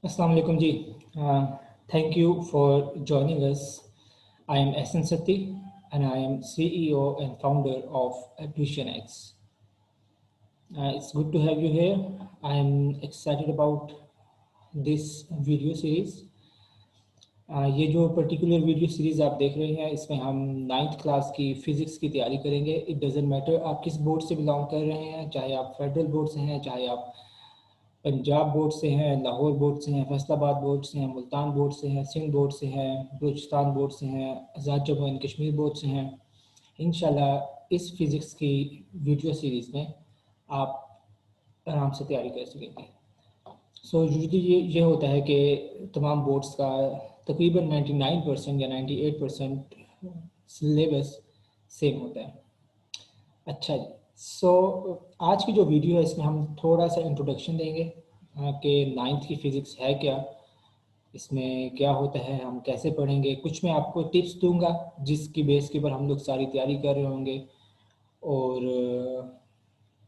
Assalamu alaikum ji. Thank you for joining us. I am Ahsan Satti and I am CEO and founder of AmbitionX. It's good to have you here. I am excited about this video series. ये जो particular video series आप देख रहे हैं इसमें हम ninth class की physics की तैयारी करेंगे। इट डज़न्ट मैटर आप किस बोर्ड से बिलोंग कर रहे हैं, चाहे आप फेडरल बोर्ड से हैं, चाहे आप पंजाब बोर्ड से हैं, लाहौर बोर्ड से हैं, फैसलाबाद बोर्ड से हैं, मुल्तान बोर्ड से हैं, सिंध बोर्ड से हैं, बलूचिस्तान बोर्ड से हैं, आज़ाद जम्मू एंड कश्मीर बोर्ड से हैं। इंशाल्लाह इस फिज़िक्स की वीडियो सीरीज़ में आप आराम से तैयारी कर सकेंगे। सो यूजली ये होता है कि तमाम बोर्ड्स का तकरीबन 99% या 98% सिलेबस सेम होता है। अच्छा जी। सो आज की जो वीडियो है इसमें हम थोड़ा सा इंट्रोडक्शन देंगे कि नाइन्थ की फ़िज़िक्स है क्या, इसमें क्या होता है, हम कैसे पढ़ेंगे। कुछ मैं आपको टिप्स दूंगा जिसकी बेस के ऊपर हम लोग सारी तैयारी कर रहे होंगे। और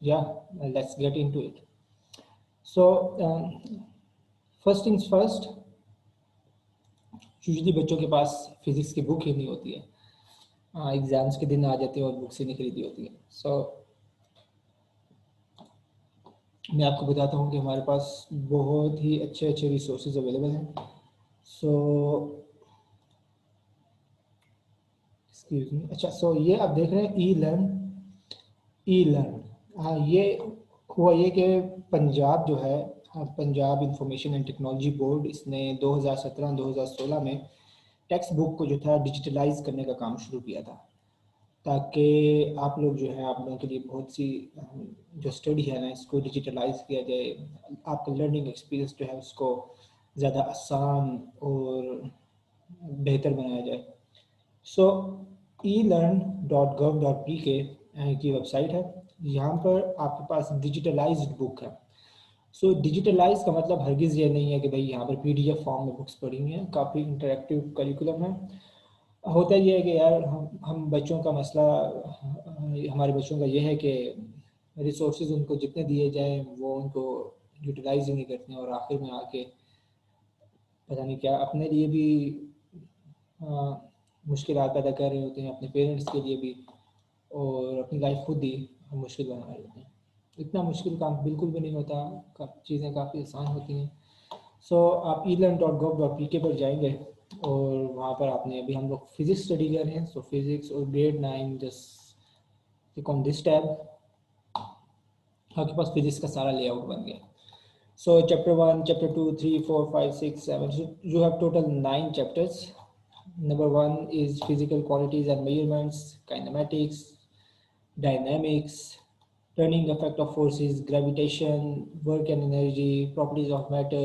या let's get into it. So first things first, usually बच्चों के पास फिज़िक्स की बुक ही नहीं होती है। एग्ज़ाम्स के दिन आ जाते हैं और बुक्स ही नहीं खरीदी होती है। सो मैं आपको बताता हूँ कि हमारे पास बहुत ही अच्छे अच्छे रिसोर्सेज अवेलेबल हैं। So excuse me. अच्छा, सो ये आप देख रहे हैं ई लर्न। हाँ, ये हुआ ये कि पंजाब जो है, हाँ, Punjab information and technology board, इसने 2017-2016 में टेक्स्ट बुक को जो था डिजिटलाइज करने का काम शुरू किया था, ताकि आप लोग जो है, आप लोगों के लिए बहुत सी जो स्टडी है ना, इसको डिजिटलाइज किया जाए, आपका लर्निंग एक्सपीरियंस जो है उसको ज़्यादा आसान और बेहतर बनाया जाए। सो elearn.gov.pk की वेबसाइट है। यहाँ पर आपके पास डिजिटलाइज्ड बुक है। सो डिजिटलाइज का मतलब हरगिज़ ये नहीं है कि भाई यहाँ पर पीडीएफ फॉर्म में बुक्स पढ़ी हैं। काफ़ी इंटरेक्टिव करिकुलम है। होता ये है कि यार हम बच्चों का मसला, हमारे बच्चों का ये है कि रिसोर्सेज उनको जितने दिए जाएं वो उनको यूटिलाइज ही नहीं करते हैं, और आखिर में आके पता नहीं क्या अपने लिए भी मुश्किलात पैदा कर रहे होते हैं, अपने पेरेंट्स के लिए भी, और अपनी लाइफ खुद ही मुश्किल बना रहे होते हैं। इतना मुश्किल काम बिल्कुल भी नहीं होता, चीज़ें काफ़ी आसान होती हैं। सो आप elearn.gov.pk पर जाएंगे और वहाँ पर आपने, अभी हम लोग फिज़िक्स स्टडी कर रहे हैं, सो फिज़िक्स और grade 9, just click on this tab. आपके पास फिज़िक्स का सारा लेआउट बन गया। सो chapter 1, chapter 2, 3, 4, 5, 6, 7, so you have total 9 chapters. Number 1 is physical quantities and measurements, kinematics, dynamics, turning effect of forces, gravitation, work and energy, properties of matter,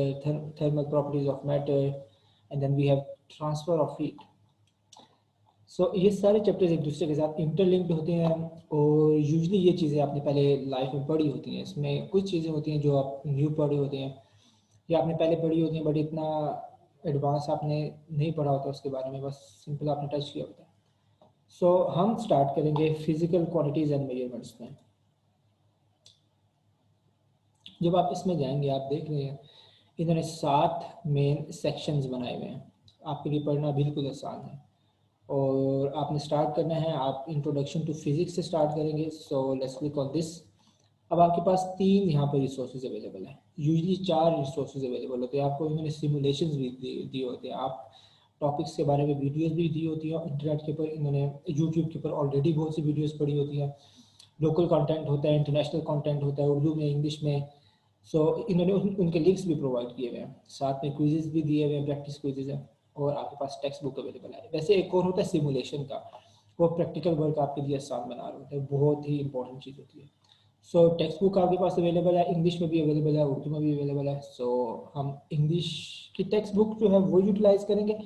thermal properties of matter, and then we have transfer of heat. ये सारे chapters एक दूसरे के साथ interlinked होते हैं, और usually ये चीज़ें आपने पहले लाइफ में पढ़ी होती हैं। इसमें कुछ चीज़ें होती हैं जो आप न्यू पढ़े होते हैं या आपने पहले पढ़ी होती हैं, बट इतना एडवांस आपने नहीं पढ़ा होता उसके बारे में, बस सिंपल आपने टच किया होता है। हम स्टार्ट करेंगे फिजिकल क्वांटिटीज़ एंड मेजरमेंट्स में। जब आप इसमें जाएंगे, आप देख रहे हैं इन्होंने 7 मेन सेक्शंस बनाए हुए हैं। आपके लिए पढ़ना बिल्कुल आसान है, और आपने स्टार्ट करना है, आप इंट्रोडक्शन टू फिजिक्स से स्टार्ट करेंगे। So let's click on this. अब आपके पास 3 यहाँ पर रिसोर्सेज अवेलेबल हैं। यूजली 4 रिसोर्सेज अवेलेबल होते हैं। आपको इन्होंने सिमुलेशंस भी दिए होते हैं, आप टॉपिक्स के बारे में वीडियोस भी दी होती हैं इंटरनेट के ऊपर। इन्होंने यूट्यूब के ऊपर ऑलरेडी बहुत सी वीडियोस पड़ी होती हैं। लोकल कंटेंट होता है, इंटरनेशनल कंटेंट होता है, उर्दू में, इंग्लिश में। इन्होंने उनके लिंक्स भी प्रोवाइड किए हुए हैं, साथ में क्विजेज भी दिए हुए हैं, प्रैक्टिस क्विजेज हैं, और आपके पास टेक्स्ट बुक अवेलेबल है। वैसे एक और होता है सिमुलेशन का, वो प्रैक्टिकल वर्क आपके लिए आसान बना रहा होता है, बहुत ही इंपॉर्टेंट चीज़ होती है। टेक्स्ट बुक आपके पास अवेलेबल है, इंग्लिश में भी अवेलेबल है, उर्दू में भी अवेलेबल है। हम इंग्लिश की टेक्स्ट बुक जो है वो यूटिलाइज करेंगे,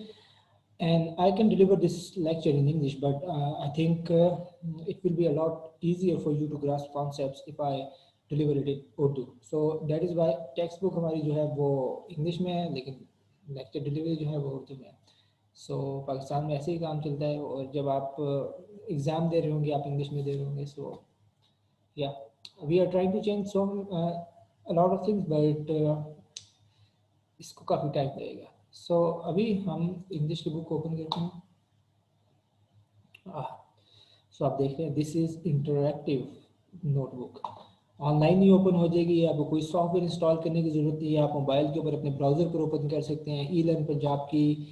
and I can deliver this lecture in English, but I think it will be a lot easier for you to grasp concepts if I deliver it in Urdu. So that is why text book हमारी जो है वो English में है, लेकिन lecture delivery जो है वो उर्दू में है। पाकिस्तान में ऐसे ही काम चलता है, और जब आप एग्ज़ाम दे रहे होंगे आप इंग्लिश में दे रहे होंगे। Yeah, we are trying to change some a lot of things, but इसको काफ़ी टाइम लगेगा। सो अभी हम इंग्लिश की बुक ओपन करते हैं। सो आप देख रहे हैं this is interactive notebook. Online he open हो जाएगी, आपको कोई सॉफ्टवेयर इंस्टॉल करने की ज़रूरत नहीं है। आप मोबाइल के ऊपर अपने ब्राउज़र पर ओपन कर सकते हैं। ई लर्न पंजाब की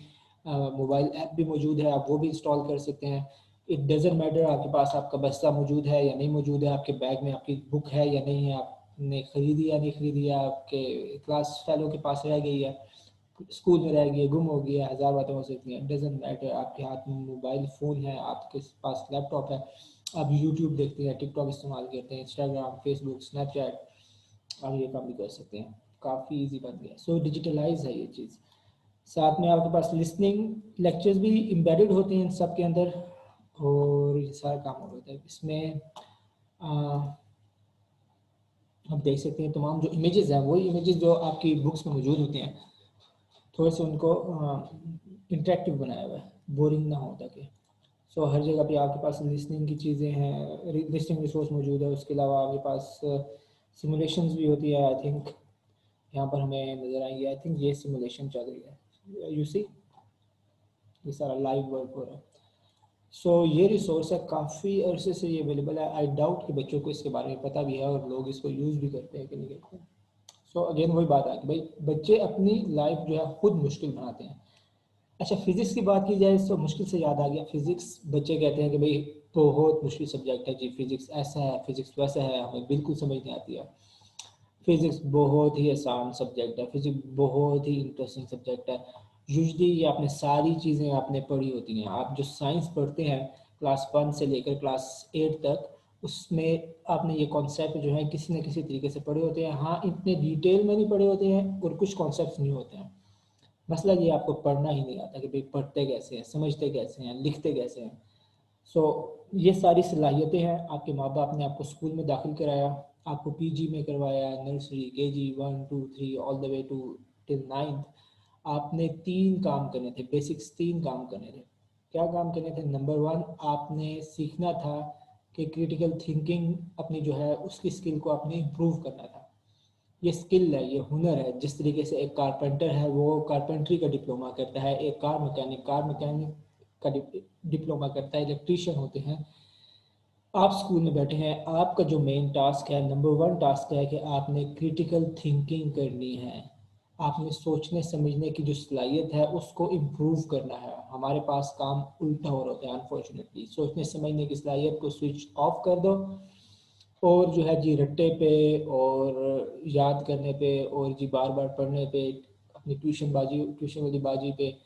मोबाइल ऐप भी मौजूद है, आप वो भी इंस्टॉल कर सकते हैं। इट डजेंट मैटर आपके पास आपका बस्ता मौजूद है या नहीं मौजूद है, आपके बैग में आपकी बुक है या नहीं है, आपने ख़रीदी या नहीं ख़रीदी है, आपके क्लास फेलो के पास रह गई है, स्कूल में रह गई है, गुम हो गई है, हज़ार बातें हो सकती हैं। डजेंट मैटर, आपके हाथ में मोबाइल फ़ोन है, आपके पास लैपटॉप है, आप यूट्यूब देखते हैं, टिकटॉक इस्तेमाल करते हैं, इंस्टाग्राम, फेसबुक, स्नैपचैट, आप ये काम भी कर सकते हैं। काफ़ी इजी बन गया। सो डिजिटलाइज है ये चीज़। साथ में आपके पास लिसनिंग लेक्चर्स भी एम्बेडेड होते हैं इन सब के अंदर, और ये सारा काम हो होता है इसमें। आप देख सकते हैं तमाम जो इमेजेस हैं वही इमेजेस जो आपकी बुक्स में मौजूद होते हैं, थोड़े से उनको इंटरेक्टिव बनाया हुआ है, बोरिंग ना हो ताकि। सो हर जगह पे आपके पास लिसनिंग की चीज़ें हैं, लिसनिंग रिसोर्स मौजूद है। उसके अलावा आपके पास सिमुलेशंस भी होती है। आई थिंक यहाँ पर हमें नज़र आएंगे, आई थिंक ये सिमुलेशन चल रही है, यू सी ये सारा लाइव वर्क हो रहा है। सो ये रिसोर्स है, काफ़ी अरसे से ये अवेलेबल है। आई डाउट कि बच्चों को इसके बारे में पता भी है और लोग इसको यूज़ भी करते हैं कि नहीं करते हैं। सो अगेन वही बात है कि भाई बच्चे अपनी लाइफ जो है खुद मुश्किल बनाते हैं। अच्छा, फिजिक्स की बात की जाए तो मुश्किल से याद आ गया, फिजिक्स बच्चे कहते हैं कि भाई बहुत मुश्किल सब्जेक्ट है जी, फिजिक्स ऐसा है, फिजिक्स वैसा है, हमें बिल्कुल समझ नहीं आती है। फिजिक्स बहुत ही आसान सब्जेक्ट है, फिजिक्स बहुत ही इंटरेस्टिंग सब्जेक्ट है। यूजली ये आपने सारी चीज़ें आपने पढ़ी होती हैं, आप जो साइंस पढ़ते हैं क्लास 1 से लेकर क्लास 8 तक, उसमें आपने ये कॉन्सेप्ट जो है किसी न किसी तरीके से पढ़े होते हैं। हाँ, इतने डिटेल में नहीं पढ़े होते हैं और कुछ कॉन्सेप्ट नहीं होते हैं। मसला ये आपको पढ़ना ही नहीं आता कि भाई पढ़ते कैसे हैं, समझते कैसे हैं, लिखते कैसे हैं। सो ये सारी सलाहियतें हैं। आपके माँ बाप ने आपको स्कूल में दाखिल कराया, आपको पीजी में करवाया, nursery, KG 1 2 3 all the way to till 9th। आपने 3 काम करने थे, बेसिक्स 3 काम करने थे। क्या काम करने थे? नंबर 1, आपने सीखना था कि क्रिटिकल थिंकिंग अपनी जो है उसकी स्किल को आपने इम्प्रूव करना था। ये स्किल है, ये हुनर है। जिस तरीके से एक कारपेंटर है वो कारपेंट्री का डिप्लोमा करता है, एक कार मैकेनिक का डिप्लोमा करता है, इलेक्ट्रीशियन होते हैं। आप स्कूल में बैठे हैं, आपका जो मेन टास्क है, नंबर 1 टास्क है कि आपने क्रिटिकल थिंकिंग करनी है। आपने सोचने समझने की जो सलाहियत है उसको इम्प्रूव करना है। हमारे पास काम उल्टा हो रहा है अनफॉर्चुनेटली। सोचने समझने की सलाहियत को स्विच ऑफ कर दो और जो है जी रट्टे पे और याद करने पे और जी बार बार पढ़ने पे, अपनी ट्यूशन वाली बाजी पे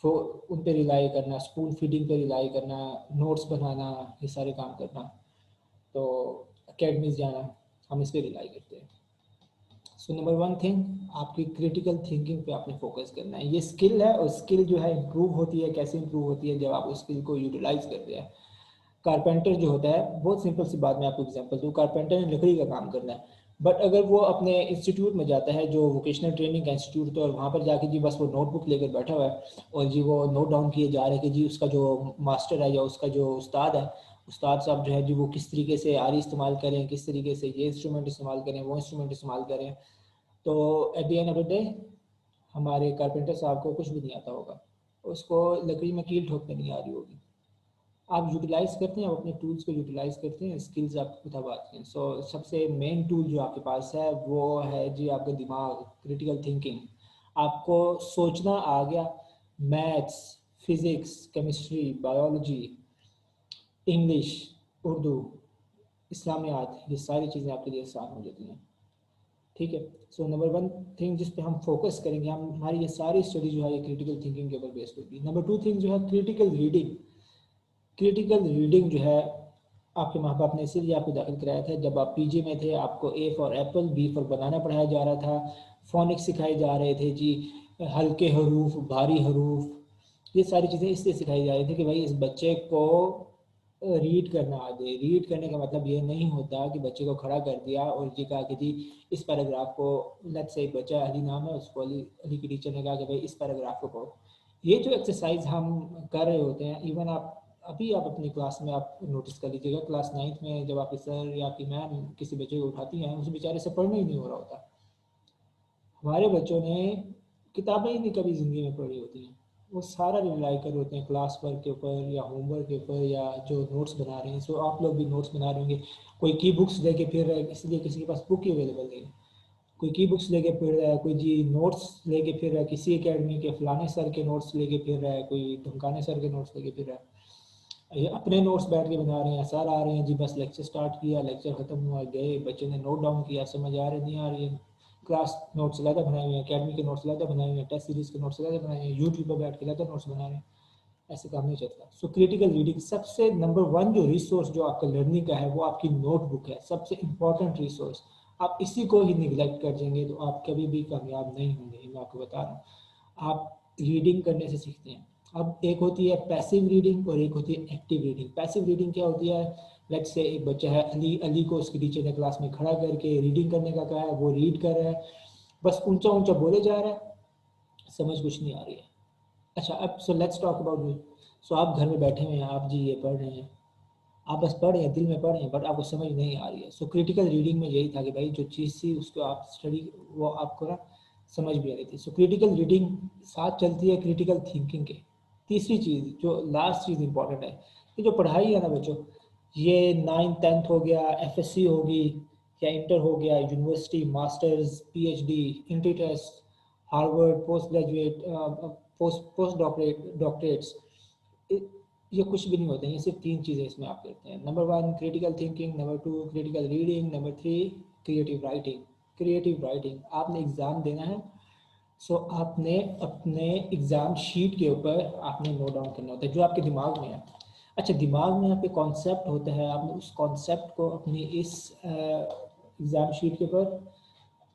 उन पे रिलाई करना, स्पून फीडिंग पे रिलाई करना, नोट्स बनाना, ये सारे काम करना। तो अकेडमीज जाना, हम इस पे रिलाई करते हैं। सो नंबर 1 थिंग, आपकी क्रिटिकल थिंकिंग पे आपने फोकस करना है। ये स्किल है और स्किल जो है इम्प्रूव होती है। कैसे इम्प्रूव होती है? जब आप उस स्किल को यूटिलाइज करते हैं। कारपेंटर जो होता है, बहुत सिंपल सी बात मैं आपको एग्जांपल दूँ, कारपेंटर ने लकड़ी का काम करना है, बट अगर वो अपने इंस्टीट्यूट में जाता है जो वोकेशनल ट्रेनिंग का इंस्टीट्यूट, तो और वहाँ पर जाके जी बस वो नोटबुक लेकर बैठा हुआ है और जी वो नोट डाउन किए जा रहे हैं कि जी उसका जो मास्टर है या उसका जो उस्ताद है, उस्ताद साहब जो है जी वो किस तरीके से आरी इस्तेमाल करें, किस तरीके से ये इंस्ट्रूमेंट इस्तेमाल करें, वो इंस्ट्रूमेंट इस्तेमाल करें, तो at the end of the day हमारे कारपेंटर साहब को कुछ भी नहीं आता होगा, उसको लकड़ी में कील ठोकने नहीं आ रही होगी। आप यूटिलाइज करते हैं, आप अपने टूल्स को यूटिलाइज करते हैं, स्किल्स आप बता पाते हैं। सो सबसे मेन टूल जो आपके पास है वो है जी आपका दिमाग, क्रिटिकल थिंकिंग। आपको सोचना आ गया, maths, physics, chemistry, biology, English, Urdu, इस्लामियात, ये सारी चीज़ें आपके लिए आसान हो जाती हैं। ठीक है। सो नंबर 1 थिंग जिस पे हम फोकस करेंगे, हम हमारी ये सारी स्टडी जो है ये क्रिटिकल थिंकिंग के ऊपर बेस्ड होगी। नंबर 2 थिंग जो है क्रिटिकल रीडिंग। क्रिटिकल रीडिंग जो है आपके माँ बाप ने इसीलिए आपको दाखिल कराया था। जब आप पीजी में थे आपको A for apple, B for banana पढ़ाया जा रहा था, फोनिक्स सिखाए जा रहे थे जी, हल्के हरूफ, भारी हरूफ, ये सारी चीज़ें इसलिए सिखाई जा रही थी कि भाई इस बच्चे को रीड करना आ जाए। रीड करने का मतलब ये नहीं होता कि बच्चे को खड़ा कर दिया और ये कहा कि जी इस पैराग्राफ को, लेट्स से एक बच्चा अली नाम है, उसको अली अली की टीचर ने कहा कि भाई इस पैराग्राफ को पढ़ो। ये जो एक्सरसाइज हम कर रहे होते हैं, इवन आप अभी आप अपनी क्लास में आप नोटिस कर लीजिएगा, क्लास 9th में जब आपके सर या आपकी मैम किसी बच्चे को उठाती हैं, उस बेचारे से पढ़ना ही नहीं हो रहा होता। हमारे बच्चों ने किताबें ही नहीं कभी ज़िंदगी में पढ़ी होती हैं। वो सारा रिलाई कर होते हैं क्लास वर्क के ऊपर या होमवर्क के ऊपर या जो नोट्स बना रहे हैं। सो आप लोग भी नोट्स बना रहे होंगे, कोई की बुक्स लेके फिर रहा है, इसलिए किसी के पास बुक ही अवेलेबल नहीं है। कोई की बुक्स लेके फिर रहा है, कोई जी नोट्स लेके फिर रहा है, किसी एकेडमी के फलाने सर के नोट्स लेके फिर रहा है, कोई ढमकाने सर के नोट्स लेके फिर रहा है। ये अपने नोट्स बैठ के बना रहे हैं, सर आ रहे हैं जी बस लेक्चर स्टार्ट किया, लेक्चर ख़त्म हुआ, गए, बच्चे ने नोट डाउन किया, समझ आ रही नहीं आ रही है, क्लास नोट्स अलग बनाए हुए हैं, अकेडमी के नोट्स अलग बनाए हुए हैं, टेस्ट सीरीज़ के नोट्स अलग बनाए हुए हैं, यूट्यूब पर बैठ के अलग नोट्स बना रहे हैं। ऐसे काम नहीं चलता। सो क्रिटिकल रीडिंग सबसे नंबर वन जो रिसोर्स जो आपका लर्निंग का है वो आपकी नोटबुक है, सबसे इंपॉर्टेंट रिसोर्स। आप इसी को ही निगलेक्ट कर देंगे तो आप कभी भी कामयाब नहीं होंगे, मैं आपको बता रहा हूँ। आप रीडिंग करने से सीखते हैं। अब एक होती है पैसिव रीडिंग और एक होती है एक्टिव रीडिंग। पैसिव रीडिंग क्या होती है? लेट्स से एक बच्चा है अली, अली को उसकी टीचर ने क्लास में खड़ा करके रीडिंग करने का कहा है, वो रीड कर रहा है, बस ऊंचा ऊंचा बोले जा रहा है, समझ कुछ नहीं आ रही है। अच्छा, अब so let's talk about you. So आप घर में बैठे हुए हैं, आप जी ये पढ़ रहे हैं, आप बस पढ़ रहे हैं, दिल में पढ़ रहे हैं, बट आपको समझ नहीं आ रही है। सो क्रिटिकल रीडिंग में यही था कि भाई जो चीज़ थी उसको आप स्टडी, वो आपको ना समझ भी आ रही थी। सो क्रिटिकल रीडिंग साथ चलती है क्रिटिकल थिंकिंग के। तीसरी चीज़ जो लास्ट चीज़ इंपॉर्टेंट है, ये जो पढ़ाई है ना बच्चों, ये 9th 10th हो गया, एफएससी होगी या इंटर हो गया, university, masters, PhD, entry test, Harvard, post graduate, post doctorates, ये कुछ भी नहीं होते हैं। ये सिर्फ तीन चीज़ें इसमें आप करते हैं। Number one critical thinking, number two critical reading, number three creative writing. Creative writing आपने एग्ज़ाम देना है, सो आपने अपने एग्ज़ाम शीट के ऊपर आपने नोट डाउन करना होता है जो आपके दिमाग में है। अच्छा, दिमाग में आपके कॉन्सेप्ट होता है, आपने उस कॉन्सेप्ट को अपनी इस एग्ज़ाम शीट के ऊपर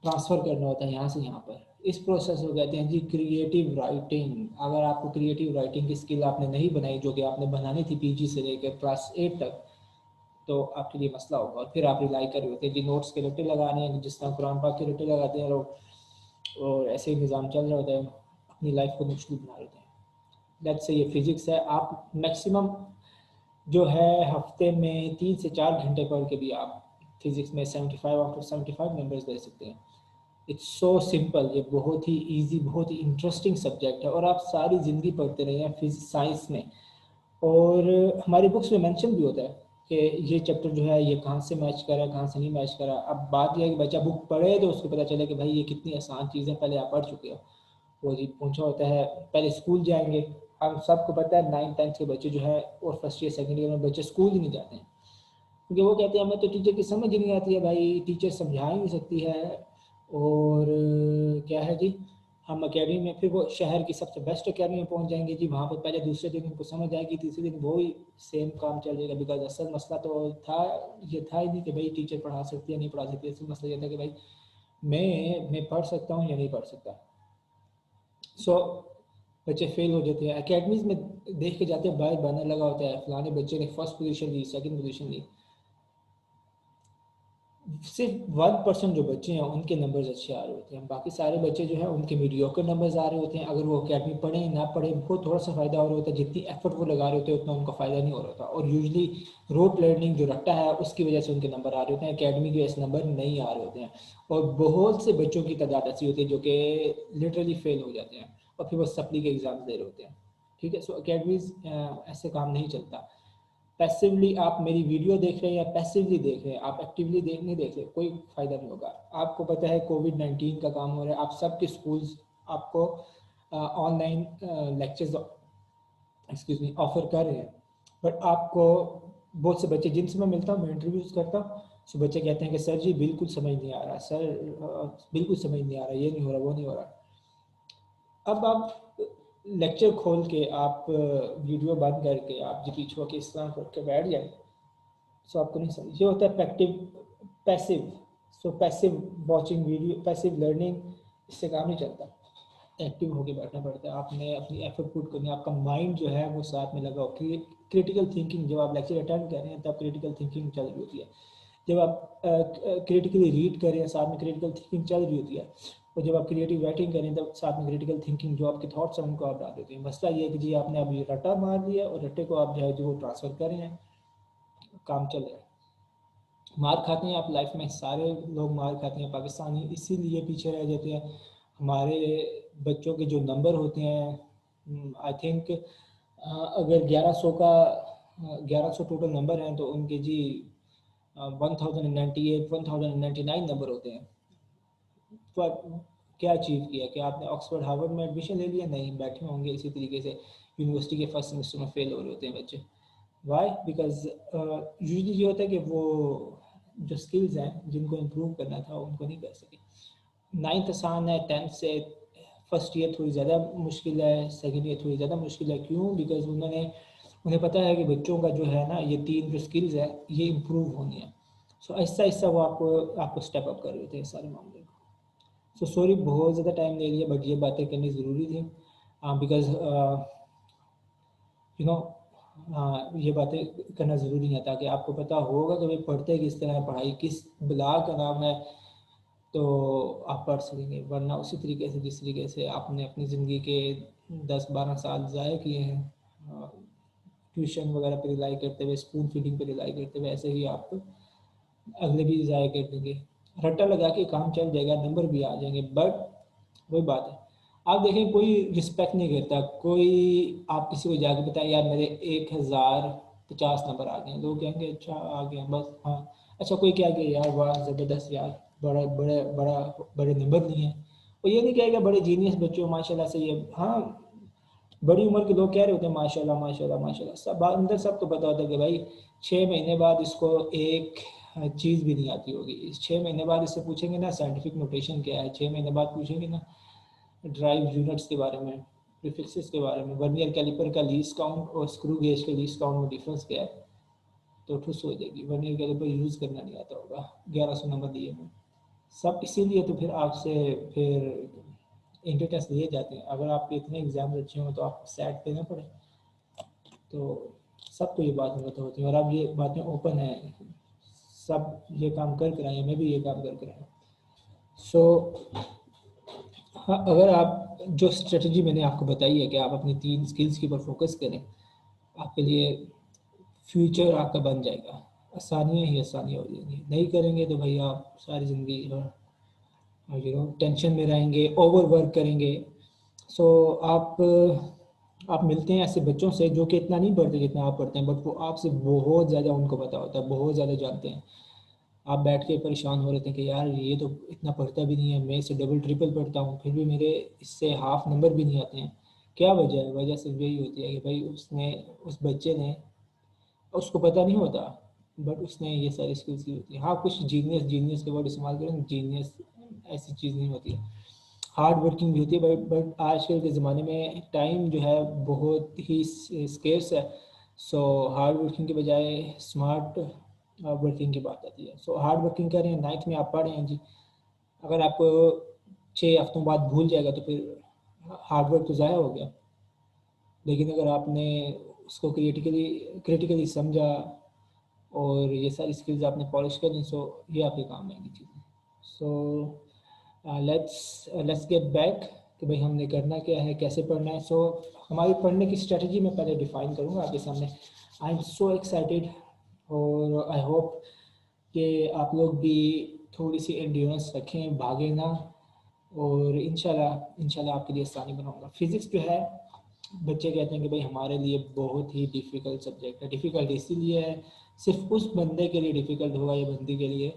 ट्रांसफ़र करना होता है यहाँ से यहाँ पर। इस प्रोसेस को कहते हैं जी क्रिएटिव राइटिंग। अगर आपको क्रिएटिव राइटिंग की स्किल आपने नहीं बनाई, जो कि आपने बनानी थी पीजी से लेकर क्लास 8 तक, तो आपके लिए मसला होगा। और फिर आप रिलाई कर रहे होते हैं जी नोट्स के रट्टे लगाने हैं, जिस तरह कुरान पाक के रट्टे लगाते हैं लोग, और ऐसे ही निज़ाम चल रहा होता है, अपनी लाइफ को मुश्किल बना लेते हैं। लेट्स से ये फिज़िक्स है, आप मैक्सिमम जो है हफ्ते में 3 से 4 घंटे पढ़ के भी आप फिज़िक्स में 75 नंबर्स ले सकते हैं। इट्स सो सिंपल, ये बहुत ही इजी, बहुत ही इंटरेस्टिंग सब्जेक्ट है और आप सारी ज़िंदगी पढ़ते रहे हैं फिजिक्स साइंस में। और हमारी बुक्स में मेंशन भी होता है कि ये चैप्टर जो है ये कहाँ से मैच करा, कहाँ से नहीं मैच करा। अब बात यह है कि बच्चा बुक पढ़े तो उसको पता चले कि भाई ये कितनी आसान चीज़ है, पहले आप पढ़ चुके हो। वो जी पूछा होता है, पहले स्कूल जाएंगे। हम सबको पता है 9th 10th के बच्चे जो है और फर्स्ट ईयर सेकेंड ईयर में बच्चे स्कूल ही नहीं जाते हैं, क्योंकि वो कहते हैं हमें तो टीचर की समझ ही नहीं आती है भाई, टीचर समझा ही नहीं सकती है। और क्या है जी, हम अकेडमी में, फिर वो शहर की सबसे बेस्ट अकेडमी में पहुंच जाएंगे जी, वहाँ पर पहले दूसरे दिन उनको समझ आएगी, तीसरे दिन वो ही सेम काम चल जाएगा। बिकॉज असल मसला तो था, ये था ही नहीं कि भाई टीचर पढ़ा सकती है नहीं पढ़ा सकती है। असल मसला ये था कि भाई मैं पढ़ सकता हूँ या नहीं पढ़ सकता। सो बच्चे फेल हो जाते हैं। अकेडमीज में देख के जाते हैं, बाहर बैनर लगा होता है फलाने बच्चे ने फर्स्ट पोजीशन ली, सेकंड पोजीशन ली। सिर्फ 1% जो बच्चे हैं उनके नंबर्स अच्छे आ रहे होते हैं, बाकी सारे बच्चे जो है उनके मीडियोकर नंबर्स आ रहे होते हैं। अगर वो अकेडमी पढ़े ना पढ़े, वो थोड़ा सा फ़ायदा हो रहा होता है, जितनी एफर्ट वो लगा रहे होते हैं उतना उनका फ़ायदा नहीं हो रहा होता। और यूजली रोट लर्निंग जो रट्टा है उसकी वजह से उनके नंबर आ रहे होते हैं, अकेडमी के ऐसे नंबर नहीं आ रहे होते हैं। और बहुत से बच्चों की तादाद ऐसी होती है जो कि लिटरली फेल हो जाते हैं और फिर वो सप्ली के एग्ज़ाम दे रहे होते हैं। ठीक है, सो अकेडमीज ऐसे काम नहीं चलता। पैसिवली आप मेरी वीडियो देख रहे हैं या पैसिवली देख रहे हैं, आप एक्टिवली देख नहीं देख रहे, कोई फ़ायदा नहीं होगा। आपको पता है कोविड-19 का काम हो रहा है, आप सबके स्कूल्स आपको online lectures excuse me offer कर रहे हैं, बट आपको बहुत से बच्चे जिनसे मैं मिलता हूँ, मैं इंटरव्यूज़ करता हूँ, सो बच्चे कहते हैं कि सर जी बिल्कुल समझ नहीं आ रहा सर, बिल्कुल समझ नहीं आ रहा, ये नहीं हो रहा, वो नहीं हो रहा। अब आप लेक्चर खोल के आप वीडियो बंद करके आप जी पीछे के इस तरह करके बैठ जाए, सो आपको नहीं समझ। ये होता है passive. So passive watching video, passive learning, इससे काम नहीं चलता। एक्टिव होके बैठना पड़ता है, आपने अपनी एफर्ट पुट करनी है, आपका माइंड जो है वो साथ में लगा हो। क्रिटिकल थिंकिंग, जब आप लेक्चर अटेंड कर रहे हैं तब क्रिटिकल थिंकिंग चल रही होती है। जब आप क्रिटिकली रीड कर रहे हैं साथ में क्रिटिकल थिंकिंग चल रही होती है। और जब आप क्रिएटिव राइटिंग करें तब साथ में क्रिटिकल थिंकिंग, जो आपके थॉट्स हैं उनको आप डाल देते हैं। मसला ये है कि जी आपने अभी रट्टा मार दिया और रट्टे को आप जो है जो वो ट्रांसफ़र कर रहे हैं, काम चल रहा है। मार खाते हैं आप लाइफ में, सारे लोग मार खाते हैं, पाकिस्तानी इसीलिए पीछे रह जाते हैं। हमारे बच्चों के जो नंबर होते हैं, आई थिंक अगर 1100 टोटल नंबर हैं तो उनके जी 1098 1099 नंबर होते हैं। पर क्या अचीव किया? क्या आपने ऑक्सफोर्ड हार्वर्ड में एडमिशन ले लिया? नहीं, बैठे होंगे इसी तरीके से यूनिवर्सिटी के फर्स्ट सेमेस्टर में फेल हो रहे होते हैं बच्चे। वाई? बिकॉज यूजली ये होता है कि वो जो स्किल्स हैं जिनको इम्प्रूव करना था उनको नहीं कर सके। नाइन्थ आसान है, टेंथ से फर्स्ट ईयर थोड़ी ज़्यादा मुश्किल है, सेकेंड ईयर थोड़ी ज़्यादा मुश्किल है। क्यों? बिकॉज उन्हें पता है कि बच्चों का जो है ना, ये 3 जो स्किल्स है ये इम्प्रूव होनी है। सो आहिस्ता आहिस्ता वो आपको स्टेप अप कर रहे थे सारे मामले को। सो सॉरी, बहुत ज़्यादा टाइम ले लिया, बट ये बातें करनी ज़रूरी थी बिकॉज यू नो ये बातें करना ज़रूरी है ताकि आपको पता होगा कि भाई पढ़ते किस तरह है, पढ़ाई किस बला का नाम है, तो आप पढ़ सकेंगे। वरना उसी तरीके से जिस तरीके से आपने अपनी ज़िंदगी के 10-12 साल ज़ाय किए हैं ट्यूशन वगैरह पर रिलाई करते हुए, स्पून फीडिंग पर रिलाई करते हुए, ऐसे ही आप अगले भी ज़ाय कर देंगे। रट्टा लगा के काम चल जाएगा, नंबर भी आ जाएंगे, बट वही बात है। आप देखें, कोई रिस्पेक्ट नहीं करता कोई। आप किसी को जाके बताएं यार मेरे 1050 नंबर आ गए, लोग कहेंगे अच्छा आ गया बस, हाँ अच्छा कोई क्या गया यार, वाह ज़बरदस्त यार, बड़ा बड़े बड़ा बड़े नंबर नहीं है। वो ये नहीं कहेगा बड़े जीनियस बच्चों माशाल्लाह से, ये हाँ बड़ी उम्र के लोग कह रहे होते हैं माशाल्लाह माशाल्लाह माशाल्लाह, सब अंदर सबको पता होता है कि भाई 6 महीने बाद इसको एक चीज़ भी नहीं आती होगी। इस 6 महीने बाद इससे पूछेंगे ना साइंटिफिक नोटेशन क्या है, 6 महीने बाद पूछेंगे ना ड्राइव यूनिट्स के बारे में, प्रीफिक्सेस के बारे में, वर्नियर कैलिपर का लीस्ट काउंट और स्क्रू गेज के लीस्ट काउंट में डिफरेंस क्या है, तो ठुस हो जाएगी। वर्नियर कैलिपर यूज़ करना नहीं आता होगा, 1100 नंबर दिए हैं सब। इसीलिए तो फिर आपसे फिर इंटर टेस्ट दिए जाते हैं। अगर आपके इतने एग्जाम अच्छे हों तो आपको सेट देना पड़े। तो सबको ये बातें पता होती हैं और अब ये बातें ओपन है, सब ये काम कर कर आए, मैं भी ये काम कर कर आया। सो हाँ, अगर आप जो स्ट्रेटजी मैंने आपको बताई है कि आप अपनी 3 स्किल्स के ऊपर फोकस करें, आपके लिए फ्यूचर आपका बन जाएगा। आसानियाँ ही आसानियाँ हो जाएंगी। नहीं करेंगे तो भाई आप सारी ज़िंदगी टेंशन में रहेंगे, ओवर वर्क करेंगे। सो आप मिलते हैं ऐसे बच्चों से जो कि इतना नहीं पढ़ते जितना आप पढ़ते हैं, बट वो आपसे बहुत ज़्यादा उनको पता होता है, बहुत ज़्यादा जानते हैं। आप बैठ के परेशान हो रहे थे कि यार ये तो इतना पढ़ता भी नहीं है, मैं इससे डबल ट्रिपल पढ़ता हूँ फिर भी मेरे इससे हाफ नंबर भी नहीं आते हैं। क्या वजह है? वजह सिर्फ यही होती है कि भाई उसने उस बच्चे ने, उसको पता नहीं होता, बट उसने ये सारी स्किल्स की होती है। हाँ, कुछ जीनियस जीनियस के वर्ड इस्तेमाल करें, जीनियस ऐसी चीज़ नहीं होती है। हार्ड वर्किंग भी होती है, बट आजकल के ज़माने में टाइम जो है बहुत ही स्केर्स है। सो हार्ड वर्किंग के बजाय स्मार्ट वर्किंग की बात आती है। सो हार्ड वर्किंग कर रहे हैं, नाइन्थ में आप पढ़ रहे हैं जी, अगर आपको 6 हफ्तों बाद भूल जाएगा तो फिर हार्ड वर्क तो ज़ाया हो गया। लेकिन अगर आपने उसको क्रिटिकली समझा और ये सारी स्किल्स आपने पॉलिश कर ली, सो ये आपके काम आएंगी चीज़ें। सो लेट्स गेट बैक कि भाई हमने करना क्या है, कैसे पढ़ना है। सो हमारी पढ़ने की स्ट्रेटजी मैं पहले डिफाइन करूँगा आपके सामने। आई एम सो एक्साइटेड और आई होप कि आप लोग भी थोड़ी सी एंड्योरेंस रखें, भागे ना, और इंशाल्लाह इंशाल्लाह आपके लिए आसानी बनाऊंगा। फिज़िक्स जो है, बच्चे कहते हैं कि भाई हमारे लिए बहुत ही डिफ़िकल्ट सब्जेक्ट है। डिफ़िकल्ट इसीलिए है, सिर्फ उस बंदे के लिए डिफ़िकल्ट होगा या बंदी के लिए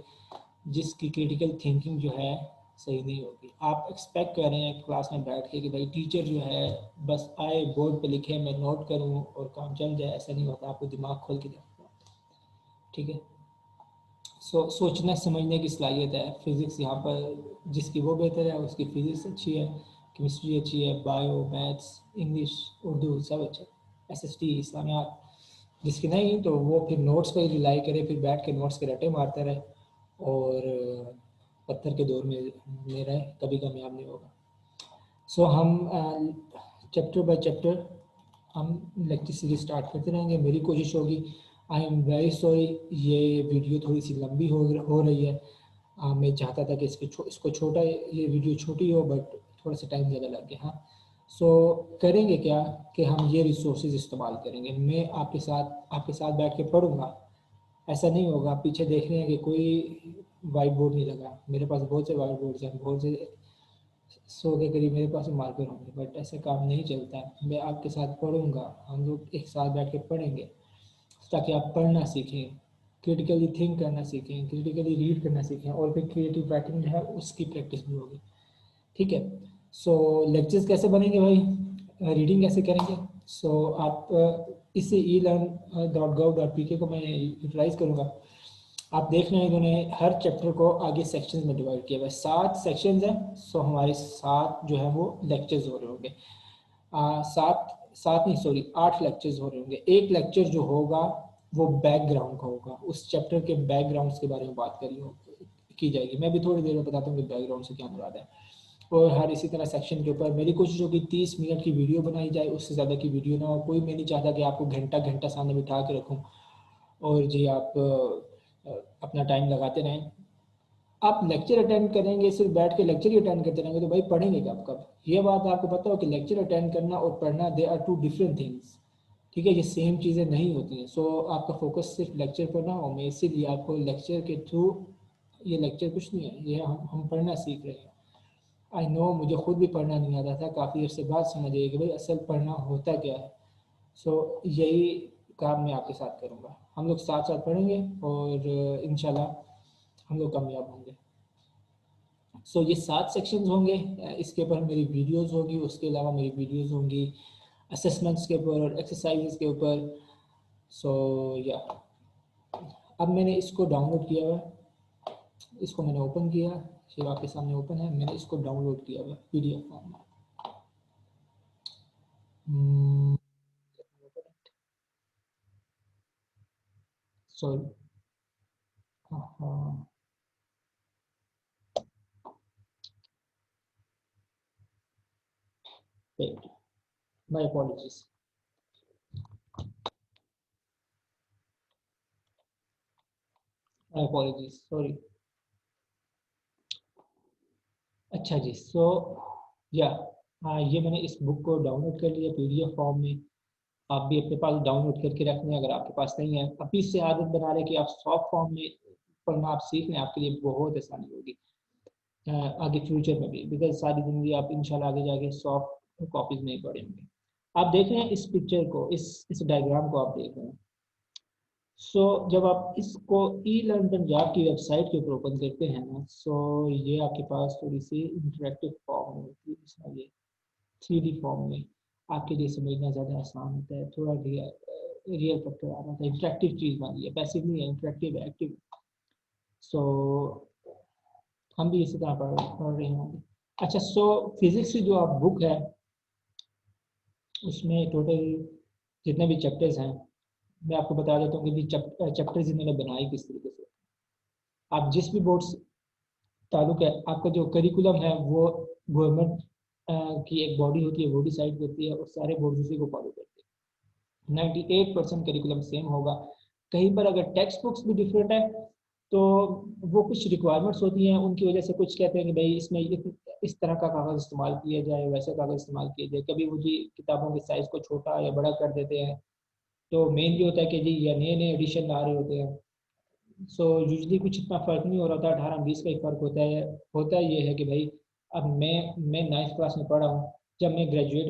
जिसकी क्रिटिकल थिंकिंग जो है सही नहीं होगी। आप एक्सपेक्ट कर रहे हैं क्लास में बैठ के कि भाई टीचर जो है बस आए बोर्ड पे लिखे मैं नोट करूं और काम चल जाए, ऐसा नहीं होता। आपको दिमाग खोल के देखना, ठीक है। सोचना समझने की सलाहियत है। फिज़िक्स यहाँ पर जिसकी वो बेहतर है उसकी फ़िज़िक्स अच्छी है, केमिस्ट्री अच्छी है, बायो मैथ्स इंग्लिश उर्दू सब अच्छा है, एसएसटी इस्लामियात। जिसकी नहीं तो वो फिर नोट्स पर ही रिलाई करे, फिर बैठ के नोट्स के रटे मारते रहे और पत्थर के दौर में रहे, कभी कामयाब नहीं होगा। सो हम चैप्टर बाय चैप्टर हम लेक्चर सीरीज स्टार्ट करते रहेंगे। मेरी कोशिश होगी, आई एम वेरी सॉरी ये वीडियो थोड़ी सी लंबी हो रही है। मैं चाहता था कि इसको छोटा, ये वीडियो छोटी हो, बट थोड़ा सा टाइम ज़्यादा लग गया। हाँ, सो करेंगे क्या कि हम ये रिसोर्सेज इस्तेमाल करेंगे। मैं आपके साथ बैठ के पढ़ूँगा, ऐसा नहीं होगा। आप पीछे देख रहे हैं कि कोई वाइट बोर्ड नहीं लगा, मेरे पास बहुत से वाइट बोर्ड्स हैं, बहुत से 100 के करीब मेरे पास मार्कर होंगे, बट ऐसे काम नहीं चलता है। मैं आपके साथ पढ़ूंगा, हम लोग एक साथ बैठ के पढ़ेंगे ताकि आप पढ़ना सीखें, क्रिटिकली थिंक करना सीखें, क्रिटिकली रीड करना सीखें, और फिर क्रिएटिव राइटिंग जो है उसकी प्रैक्टिस भी होगी। ठीक है। सो लेक्चर्स कैसे बनेंगे भाई, रीडिंग कैसे करेंगे? आप इसी e-learn.gov.pk को मैं यूटिलाइज करूँगा। आप देख रहे हैं इन्होंने हर चैप्टर को आगे सेक्शंस में डिवाइड किया हुआ है, 7 सेक्शंस हैं। हमारे 7 जो है वो लेक्चर्स हो रहे होंगे। 7 नहीं, सॉरी, 8 लेक्चर्स हो रहे होंगे। एक लेक्चर जो होगा वो बैकग्राउंड का होगा, उस चैप्टर के बैकग्राउंड्स के बारे में बात की जाएगी। मैं भी थोड़ी देर में बताता हूँ कि बैकग्राउंड से क्या मुराद है। और हर इसी तरह सेक्शन के ऊपर मेरी कोशिश होगी 30 मिनट की वीडियो बनाई जाए, उससे ज़्यादा की वीडियो ना हो। कोई मैं नहीं चाहता कि आपको घंटा घंटा सामने बिठा के रखूँ और जी आप अपना टाइम लगाते रहें। आप लेक्चर अटेंड करेंगे, सिर्फ बैठ के लेक्चर ही अटेंड करते रहेंगे तो भाई पढ़ेंगे कब? ये बात आपको पता हो कि लेक्चर अटेंड करना और पढ़ना, they are two different things. ठीक है, ये सेम चीज़ें नहीं होती हैं। आपका फोकस सिर्फ लेक्चर पर ना हो। मैं इसीलिए आपको लेक्चर के थ्रू, ये लेक्चर कुछ नहीं है, ये हम पढ़ना सीख रहे हैं। आई नो, मुझे खुद भी पढ़ना नहीं आता था, काफ़ी अर्से बाद समझ आई कि भाई असल पढ़ना होता क्या है। यही काम मैं आपके साथ करूँगा। हम लोग साथ साथ पढ़ेंगे और इंशाल्लाह हम लोग कामयाब होंगे। ये 7 सेक्शंस होंगे। इसके ऊपर मेरी वीडियोस होगी, उसके अलावा मेरी वीडियोस होंगी असेसमेंट्स के ऊपर और एक्सरसाइजेस के ऊपर। सो या अब मैंने इसको डाउनलोड किया हुआ है, इसको मैंने ओपन किया, ये आपके सामने ओपन है। मैंने इसको डाउनलोड किया हुआ है PDF फॉर्म में। सॉरी, हाँ, wait, my apologies. My apologies, sorry. अच्छा जी, या हाँ, ये मैंने इस बुक को डाउनलोड कर लिया PDF फॉर्म में। आप भी अपने पास डाउनलोड करके रख लें, अगर आपके पास नहीं है अभी से आदत बना लें कि आप सॉफ्ट फॉर्म में पढ़ना आप सीख लें, आपके लिए बहुत आसानी होगी आगे फ्यूचर में भी, बिकॉज सारी ज़िंदगी आप इंशाल्लाह आगे जाके सॉफ्ट कॉपीज में ही पढ़ेंगे। आप देख रहे हैं इस पिक्चर को, इस डायग्राम को आप देख रहे हैं। जब आप इसको E-Learn पंजाब की वेबसाइट के ऊपर ओपन करते हैं ना, ये आपके पास थोड़ी सी इंटरेक्टिव फॉर्म होती है, जिसमें ये 3D फॉर्म में आपके लिए समझना ज़्यादा आसान होता है। थोड़ा रियल फैक्टर आ रहा था, इंटरेक्टिव चीज़ बन रही है, पैसिव नहीं है, इंटरेक्टिव एक्टिव। सो हम भी इसी तरह पढ़ रहे होंगे। अच्छा, फिजिक्स की जो आप बुक है उसमें टोटल जितने भी चैप्टर्स हैं, मैं आपको बता देता हूँ कि चैप्टर्स इन्होंने बनाए किस तरीके से। आप जिस भी बोर्ड से ताल्लुक है, आपका जो करिकुलम है वो गवर्नमेंट की एक बॉडी होती है, वो डिसाइड करती है और सारे बोर्ड उसी को फॉलो करते हैं। 98% करिकुलम सेम होगा। कहीं पर अगर टेक्स्ट बुक्स भी डिफरेंट है तो वो कुछ रिक्वायरमेंट्स होती हैं, उनकी वजह से कुछ कहते हैं कि भाई इसमें इस तरह का कागज़ इस्तेमाल किया जाए, वैसा कागज़ इस्तेमाल किया जाए। कभी वो जी किताबों के साइज़ को छोटा या बड़ा कर देते हैं। तो मेन ये होता है कि जी या नए नए एडिशन ला रहे होते हैं। यूजली कुछ इतना फ़र्क नहीं हो रहा था, 18-20 का ही फ़र्क होता है ये है कि भाई अब मैं 9th क्लास में पढ़ा हूँ, जब मैं ग्रेजुएट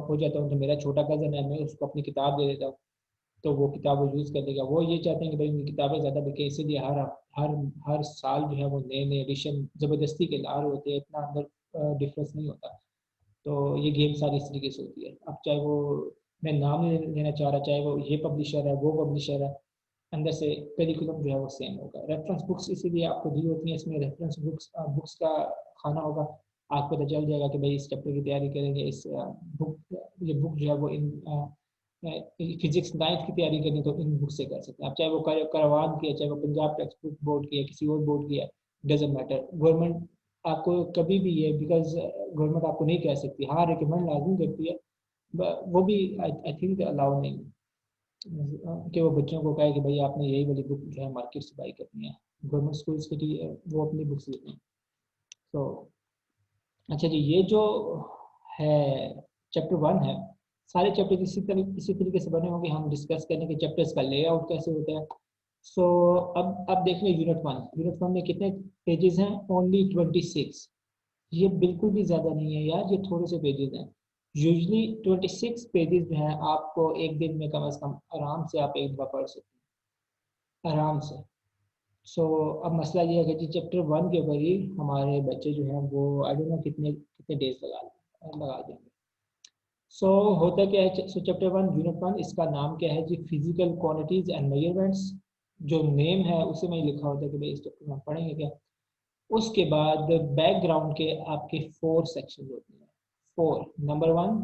हो जाता हूँ तो मेरा छोटा कज़न है, मैं उसको अपनी किताब दे देता हूँ, तो वो किताब वो यूज़ कर लेगा। वो ये चाहते हैं कि भाई उनकी किताबें ज़्यादा बिके, इसीलिए हर हर साल जो है वो नए नए एडिशन ज़बरदस्ती के ला रहे होते हैं, इतना अंदर डिफरेंस नहीं होता। तो ये गेम सारी इस तरीके से होती है। अब चाहे वो, मैं नाम नहीं लेना चाह रहा, चाहे वो ये पब्लिशर है वो पब्लिशर है, अंदर से करिकुलम जो है वो सेम होगा। रेफरेंस बुक्स इसीलिए आपको दी होती हैं, इसमें रेफरेंस बुक्स का खाना होगा। आपको पता चल जाएगा कि भाई इस चैप्टर की तैयारी करेंगे, ये बुक जो है वो इन फिजिक्स 9th की तैयारी करनी तो इन बुक से कर सकते हैं आप। चाहे वो करवान की है, चाहे वो पंजाब टेक्स्ट बुक बोर्ड की है, किसी और बोर्ड की है, डजेंट मैटर। गवर्नमेंट आपको कभी भी ये, बिकॉज गवर्नमेंट आपको नहीं कह सकती, हाँ रिकमेंड लाजमी करती है, वो भी आई थिंक अलाउ नहीं कि वो बच्चों को कहे कि भाई आपने यही वाली बुक जो है मार्केट से बाई करनी है। गवर्नमेंट स्कूल्स की वो अपनी बुक्स देते हैं। तो अच्छा जी, ये जो है चैप्टर 1 है, सारे चैप्टर इसी तरीके से बने होंगे। हम डिस्कस करें कि चैप्टर्स का लेआउट कैसे होता है। अब देख लें यूनिट 1 में कितने पेजेस हैं? ओनली 26। ये बिल्कुल भी ज़्यादा नहीं है यार, ये थोड़े से पेजेस हैं। यूजली 26 पेजेस जो हैं आपको एक दिन में कम से कम आराम से आप एक दफ़ा पढ़ सकते हैं, आराम से। सो अब मसला ये है कि जी चैप्टर 1 के ऊपर ही हमारे बच्चे जो हैं वो आई डोंट नो कितने कितने डेज लगा देंगे। सो होता क्या है, सो चैप्टर 1 यूनिट 1 इसका नाम क्या है जी, फिजिकल क्वांटिटीज एंड मेजरमेंट्स। जो नेम है उसे में लिखा होता है कि भाई इस चैप्टर में हम पढ़ेंगे क्या। उसके बाद बैकग्राउंड के आपके 4 सेक्शन होते हैं। 4, number 1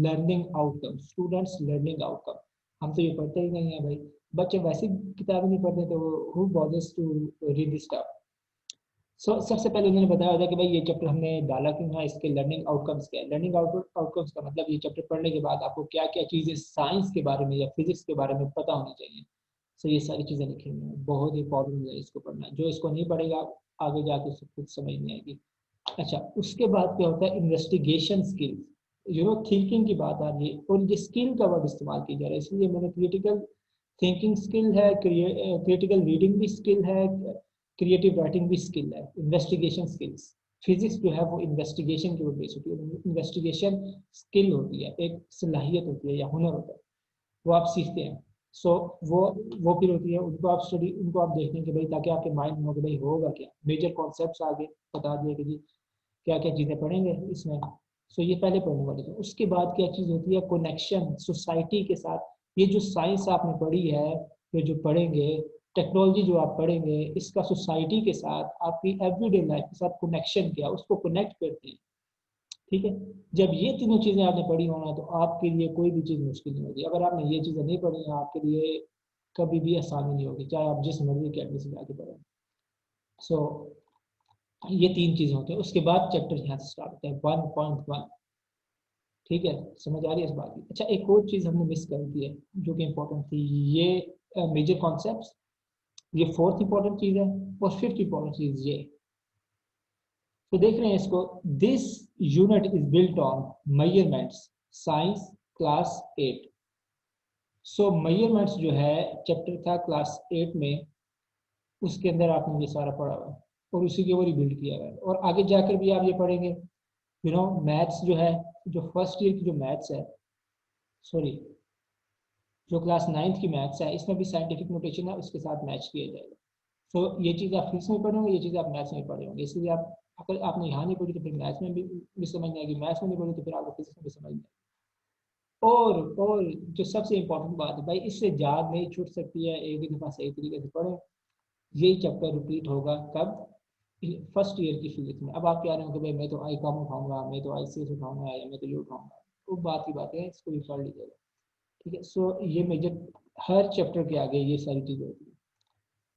learning outcome, students learning outcome. हम तो ये पढ़ते ही नहीं है भाई, बच्चे वैसे किताबें नहीं पढ़ते तो who bothers to read this stuff. सबसे पहले उन्होंने बताया था कि भाई ये चैप्टर हमने डाला क्यों है, इसके लर्निंग आउटकम्स क्या है। लर्निंग आउटकम्स का मतलब ये चैप्टर पढ़ने के बाद आपको क्या क्या चीज़ें साइंस के बारे में या फिजिक्स के बारे में पता होनी चाहिए। ये सारी चीज़ें लिखी हुई हैं, बहुत इंपॉर्टेंट है इसको पढ़ना। जो इसको नहीं पढ़ेगा आगे जाके उसको कुछ समझ नहीं आएगी। अच्छा, उसके बाद क्या होता है, इन्वेस्टिगेशन स्किल्स। थिंकिंग की बात आ रही है और ये स्किल का वर्ड इस्तेमाल किया जा रहा है, इसलिए मैंने क्रिटिकल थिंकिंग स्किल है, क्रिटिकल रीडिंग भी स्किल है, क्रिएटिव राइटिंग भी स्किल है, इन्वेस्टिगेशन स्किल्स। फिजिक्स जो है वो इन्वेस्टिगेशन के ऊपर बेस होती है, इन्वेस्टिगेशन स्किल होती है, एक सलाहियत होती है या हुनर होता है, वो आप सीखते हैं। सो वो फिर होती है, उनको आप स्टडी, उनको आप देखते हैं कि भाई ताकि आपके माइंड में हो कि भाई होगा क्या, मेजर कॉन्सेप्ट्स आगे बता दिए कि जी क्या क्या चीज़ें पढ़ेंगे इसमें। ये पहले पढ़ने वाले थे। उसके बाद क्या चीज़ होती है, कनेक्शन सोसाइटी के साथ। ये जो साइंस आपने पढ़ी है, ये जो पढ़ेंगे, टेक्नोलॉजी जो आप पढ़ेंगे, इसका सोसाइटी के साथ आपकी एवरीडे लाइफ के साथ कनेक्शन क्या, उसको कनेक्ट करते हैं। ठीक है, जब ये तीनों चीज़ें आपने पढ़ी होना तो आपके लिए कोई भी चीज़ मुश्किल नहीं होगी। अगर आपने ये चीज़ें नहीं पढ़ी हैं आपके लिए कभी भी आसानी नहीं होगी, चाहे आप जिस मर्जी अकेडमी से जाके पढ़ें। सो ये 3 चीज़ें होती हैं। उसके बाद चैप्टर यहाँ से स्टार्ट होता है 1.1। ठीक है, समझ आ रही है इस बात की। अच्छा, एक और चीज़ हमने मिस कर दी है जो कि इम्पोर्टेंट थी, ये मेजर कॉन्सेप्ट्स, ये 4th इंपॉर्टेंट चीज़ है। और 5th इंपॉर्टेंट चीज़ ये, तो देख रहे हैं इसको, this unit is built on measurements science class 8। Measurements जो है चैप्टर था क्लास 8 में, उसके अंदर आपने ये सारा पढ़ा हुआ है और उसी के ऊपर ही बिल्ड किया हुआ है। और आगे जाकर भी आप ये पढ़ेंगे। मैथ्स जो है, जो फर्स्ट ईयर की जो मैथ्स है, सॉरी, जो क्लास 9th की मैथ्स है, इसमें भी साइंटिफिक नोटेशन है, उसके साथ मैच किया जाएगा। ये चीज़ आप फिजिक्स में पढ़े होंगे, ये चीज़ आप मैथ्स में पढ़े होंगे, इसलिए आप अगर आपने यहाँ नहीं पढ़ी तो फिर मैथ्स में भी समझ नहीं आएगी, मैथ्स में नहीं पढ़ी तो फिर आपको फिजिक्स में भी समझ नहीं आएगी। और जो सबसे इम्पोर्टेंट बात है भाई, इससे याद नहीं छूट सकती है, एक ही दफ़ा सही तरीके से पढ़ें। यही चैप्टर रिपीट होगा कब, फर्स्ट ईयर की फिजिक्स में। अब आप कह रहे हो कि भाई मैं तो आई कॉम उठाऊंगा, मैं तो आई सी एस उठाऊंगा, या मैं तो ये उठाऊंगा, वो बात की बात है, इसको भी पढ़ लीजिएगा। ठीक है, ये मेजर हर चैप्टर के आगे ये सारी चीज़ें होती है।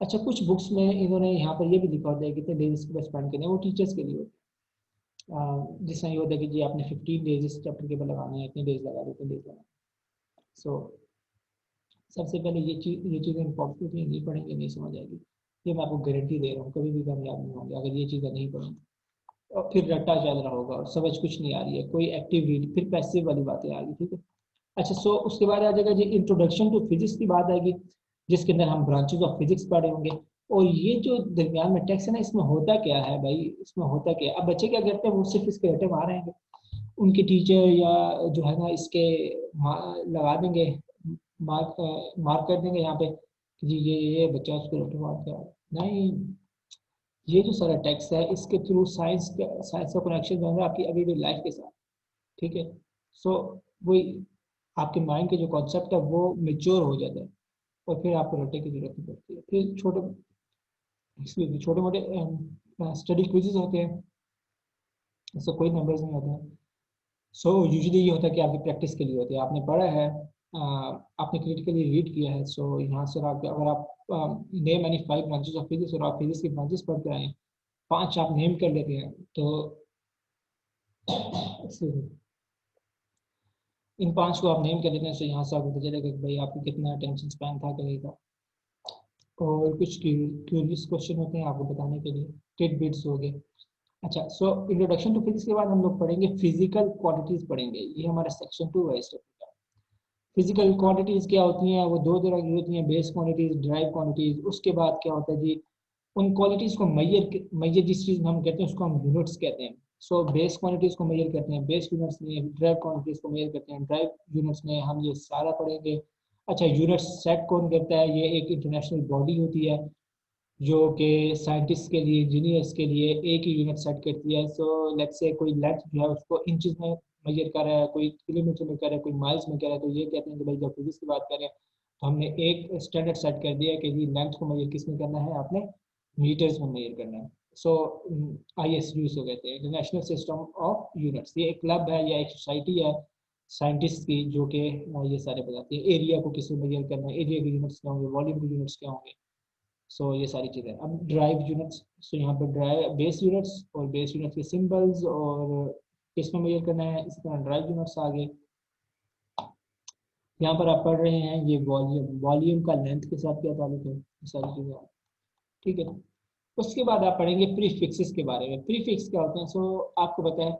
अच्छा, कुछ बुक्स में इन्होंने यहाँ पर ये भी लिखा होता है कितने डेज इसके पास स्पेंड करने हैं, वो टीचर्स के लिए होते हैं। जिसमें ये होता है कि जी आपने 15 डेज इस चैप्टर के ऊपर लगाने हैं, इतने डेज लगा दो, इतने डेज लगा। सो सबसे पहले ये चीज़ें इंपॉर्टेंट होती है, नहीं पढ़ेंगे नहीं समझ आएगी, ये मैं आपको गारंटी दे रहा हूँ, कभी भी कामयाब नहीं होंगे अगर ये चीज़ें नहीं पढ़ेंगे। और फिर रट्टा चल रहा होगा और समझ कुछ नहीं आ रही है, कोई एक्टिव रीड, फिर पैसिव वाली बातें आ रही। ठीक है। अच्छा, उसके बाद आ जाएगा जी इंट्रोडक्शन टू फिजिक्स की बात आएगी, जिसके अंदर हम ब्रांचेस ऑफ फिजिक्स पढ़े होंगे। और ये जो दरमियान में टेक्स्ट है ना, इसमें होता क्या है भाई, इसमें होता क्या है। अब बच्चे क्या करते हैं, वो सिर्फ इसके रटे मार रहे हैं, उनके टीचर या जो है ना इसके लगा देंगे, मार्क कर देंगे यहाँ पे कि जी ये बच्चा उसको रटे मार के नहीं। ये जो सारा टेक्स्ट है इसके थ्रू साइंस का कनेक्शन जो है आपकी अभी भी लाइफ के साथ। ठीक है। सो वही आपके माइंड के जो कॉन्सेप्ट है वो मेच्योर हो जाता है, और फिर आपको रट्टे की जरूरत नहीं पड़ती है। फिर छोटे मोटे स्टडी क्विजेज होते हैं, इससे कोई नंबर्स नहीं होते हैं। यूजुअली ये होता है कि आपकी प्रैक्टिस के लिए होती है, आपने पढ़ा है, आपने क्रिटिकली रीड किया है। यहाँ से आप अगर आप name any 5 branches of physics, और आप फिजिक्स की ब्रांचेस पढ़ते आए, 5 आप नेम कर लेते हैं, तो इन 5 को आप नेम कर लेते हैं। यहाँ से आपको पता चलेगा कि भाई आपको कितना अटेंशन स्पैन था कहीं का। और कुछ क्यूरियस क्वेश्चन होते हैं आपको बताने के लिए, टिट बिट्स हो गए। अच्छा, इंट्रोडक्शन टू फिजिक्स के बाद हम लोग पढ़ेंगे फिजिकल क्वांटिटीज पढ़ेंगे, ये हमारा सेक्शन 2 है इस टॉपिक का। फिजिकल क्वांटिटीज क्या होती हैं, वो 2 तरह की होती हैं, बेस क्वांटिटीज, ड्राइव क्वांटिटीज। उसके बाद क्या होता है जी, उन क्वालिटीज को मैयर जिस चीज में हम कहते हैं उसको हम यूनिट्स कहते हैं। सो बेस क्वांटिटीज को मेजर करते हैं बेस यूनिट्स में, ड्राइव क्वांटिटीज को मेजर करते हैं ड्राइव यूनिट्स में, हम ये सारा पढ़ेंगे। अच्छा, यूनिट सेट कौन करता है? ये एक इंटरनेशनल बॉडी होती है जो कि साइंटिस्ट के लिए, इंजीनियर्स के लिए एक ही यूनिट सेट करती है। सो लेट्स से कोई लेंथ जो है उसको इंचेस में मेजर कर रहा है, कोई किलोमीटर में कर रहा है, कोई माइल्स में कर रहा है, तो ये कहते हैं कि भाई जब फिजिक्स की बात करें तो हमने एक स्टैंडर्ड सेट कर दिया कि जी लेंथ को मेजर किस में करना है, आपने मीटर्स में मेजर करना है। सो ISU को कहते हैं, इंटरनेशनल सिस्टम ऑफ यूनिट्स। ये एक क्लब है या एक सोसाइटी है साइंटिस्ट की जो कि ये सारे बताती है एरिया को किस में मेजर करना है, एरिया के यूनिट्स क्या होंगे, वॉल्यूम के यूनिट्स क्या होंगे। सो ये सारी चीज़ें। अब ड्राइव यूनिट्स, सो यहाँ पर ड्राइव बेस यूनिट्स और बेस यूनिट्स के सिंबल्स और किस में मेजर करना है, इसी तरह ड्राइव यूनिट्स आगे। यहाँ पर आप पढ़ रहे हैं ये वॉल्यूम, वॉल्यूम का लेंथ के साथ क्या ताल्लुक है, ये सारी चीज़ें। ठीक है, उसके बाद आप पढ़ेंगे प्रीफिक्सेस के बारे में। प्रीफिक्स क्या होते हैं? सो आपको पता है,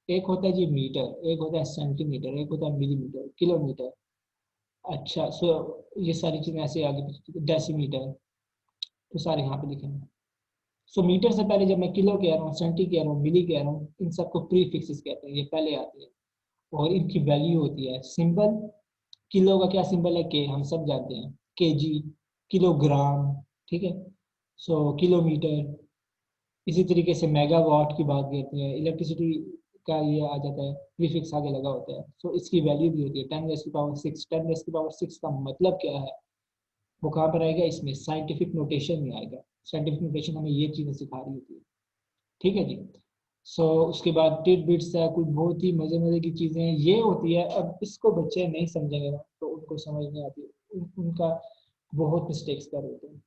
एक होता है जी मीटर, एक होता है सेंटीमीटर, एक होता है मिलीमीटर, किलोमीटर। अच्छा, सो ये सारी चीज़ें ऐसे आगे, डेसीमीटर, तो सारे यहाँ पे लिखेंगे। सो मीटर से पहले जब मैं किलो कह रहा हूँ, सेंटी कह रहा हूँ, मिली कह रहा हूँ, इन सबको प्रीफिक्सेस कहते हैं, ये पहले आते हैं और इनकी वैल्यू होती है सिंबल। किलो का क्या सिंबल है? के, हम सब जानते हैं, केजी, किलोग्राम। ठीक है, सो किलोमीटर। इसी तरीके से मेगावाट की बात करते हैं, इलेक्ट्रिसिटी का ये आ जाता है, प्रीफिक्स आगे लगा होता है। सो इसकी वैल्यू भी होती है 10⁻⁶। 10⁻⁶ का मतलब क्या है? वो कहाँ पर आएगा? इसमें साइंटिफिक नोटेशन में आएगा। साइंटिफिक नोटेशन हमें ये चीज़ें सिखा रही होती है। ठीक है जी। सो उसके बाद टिट बिट्स है, कुछ बहुत ही मज़े मज़े की चीज़ें ये होती है। अब इसको बच्चे नहीं समझेंगे ना तो उनको समझ नहीं आती, उनका बहुत मिस्टेक्स कर होते हैं।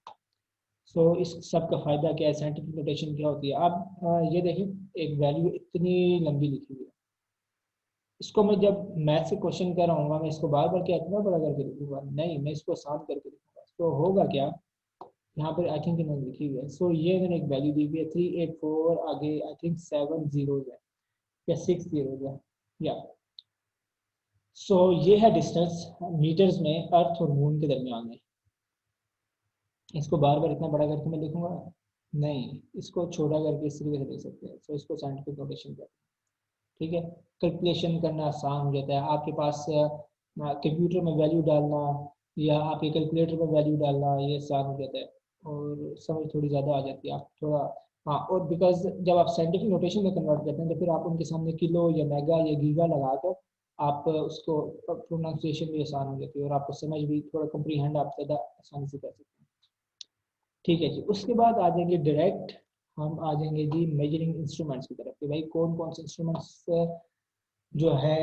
सो इस सब का फ़ायदा क्या है, साइंटिफिक नोटेशन क्या होती है? आप ये देखिए, एक वैल्यू इतनी लंबी लिखी हुई है, इसको मैं जब मैथ से क्वेश्चन कर रहा हूँ मैं इसको बार बार क्या इतना बड़ा करके लिखूंगा? नहीं, मैं इसको आसान करके लिखूंगा। तो होगा क्या, यहाँ पर आई थिंक इन्होंने लिखी हुई है। सो ये मैंने एक वैल्यू दी हुई है 384, आगे आई थिंक 7 जीरोज है या 6 जीरोज है या। सो ये है डिस्टेंस मीटर्स में अर्थ और मून के दरमियान में। इसको बार बार इतना बड़ा करके मैं लिखूंगा? नहीं, इसको छोटा करके इस तरीके से लिख सकते हैं। सो इसको साइंटिफिक नोटेशन कहते हैं। ठीक है, कैलकुलेशन करना आसान हो जाता है आपके पास, कंप्यूटर में वैल्यू डालना या आपके कैलकुलेटर में वैल्यू डालना ये आसान हो जाता है और समझ थोड़ी ज़्यादा आ जाती है, आप थोड़ा। हाँ, और बिकॉज जब आप साइंटिफिक नोटेशन में कन्वर्ट करते हैं तो फिर आप उनके सामने किलो या मेगा या गीगा लगाकर आप उसको प्रोनाउंसिएशन भी आसान हो जाती है और आपको समझ भी थोड़ा कंप्रीहेंड आप ज़्यादा आसानी से कर सकते हैं। ठीक है जी, उसके बाद आ जाएंगे डायरेक्ट, हम आ जाएंगे जी मेजरिंग इंस्ट्रूमेंट्स की तरफ कि भाई कौन कौन से इंस्ट्रूमेंट्स जो है